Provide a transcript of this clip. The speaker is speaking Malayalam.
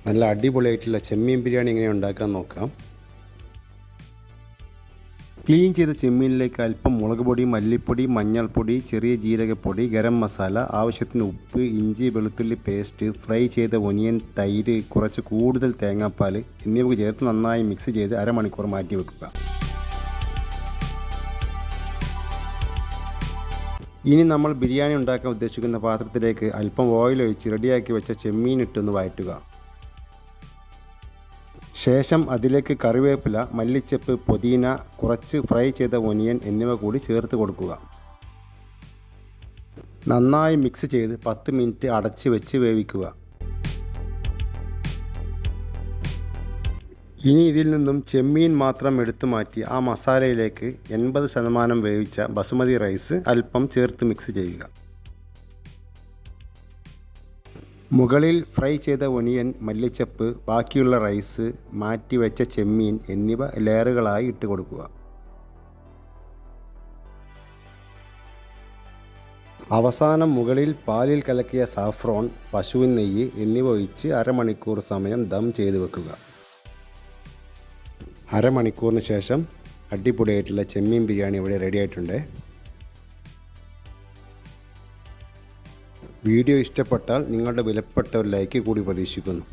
നല്ല അടിപൊളിയായിട്ടുള്ള ചെമ്മീൻ ബിരിയാണി എങ്ങനെ ഉണ്ടാക്കാൻ നോക്കാം. ക്ലീൻ ചെയ്ത ചെമ്മീനിലേക്ക് അല്പം മുളക് പൊടി, മല്ലിപ്പൊടി, മഞ്ഞൾപ്പൊടി, ചെറിയ ജീരകപ്പൊടി, ഗരം മസാല, ആവശ്യത്തിന് ഉപ്പ്, ഇഞ്ചി വെളുത്തുള്ളി പേസ്റ്റ്, ഫ്രൈ ചെയ്ത ഒനിയൻ, തൈര്, കുറച്ച് കൂടുതൽ തേങ്ങാപ്പാൽ എന്നിവ ചേർത്ത് നന്നായി മിക്സ് ചെയ്ത് അരമണിക്കൂർ മാറ്റി വെക്കുക. ഇനി നമ്മൾ ബിരിയാണി ഉണ്ടാക്കാൻ ഉദ്ദേശിക്കുന്ന പാത്രത്തിലേക്ക് അല്പം ഓയിൽ ഒഴിച്ച് റെഡിയാക്കി വെച്ച ചെമ്മീൻ ഇട്ടൊന്ന് വഴറ്റുക. ശേഷം അതിലേക്ക് കറിവേപ്പില, മല്ലിച്ചപ്പ്, പുതിന, കുറച്ച് ഫ്രൈ ചെയ്ത ഒനിയൻ എന്നിവ കൂടി ചേർത്ത് കൊടുക്കുക. നന്നായി മിക്സ് ചെയ്ത് 10 മിനിറ്റ് അടച്ച് വെച്ച് വേവിക്കുക. ഇനി ഇതിൽ നിന്നും ചെമ്മീൻ മാത്രം എടുത്തു മാറ്റി ആ മസാലയിലേക്ക് 80% വേവിച്ച ബസുമതി റൈസ് അല്പം ചേർത്ത് മിക്സ് ചെയ്യുക. മുകളിൽ ഫ്രൈ ചെയ്ത ഒനിയൻ, മല്ലിച്ചപ്പ്, ബാക്കിയുള്ള റൈസ്, മാറ്റി വെച്ച ചെമ്മീൻ എന്നിവ ലെയറുകളായി ഇട്ട് കൊടുക്കുക. അവസാനം മുകളിൽ പാലിൽ കലക്കിയ സാഫ്രോൺ, പശുവിൻ നെയ്യ് എന്നിവ ഒഴിച്ച് അരമണിക്കൂർ സമയം ദം ചെയ്ത് വെക്കുക. അരമണിക്കൂറിന് ശേഷം അടിപൊളിയായിട്ടുള്ള ചെമ്മീൻ ബിരിയാണി ഇവിടെ റെഡി ആയിട്ടുണ്ട്. വീഡിയോ ഇഷ്ടപ്പെട്ടാൽ നിങ്ങളുടെ വിലപ്പെട്ട ഒരു ലൈക്ക് കൂടി പ്രതീക്ഷിക്കുന്നു.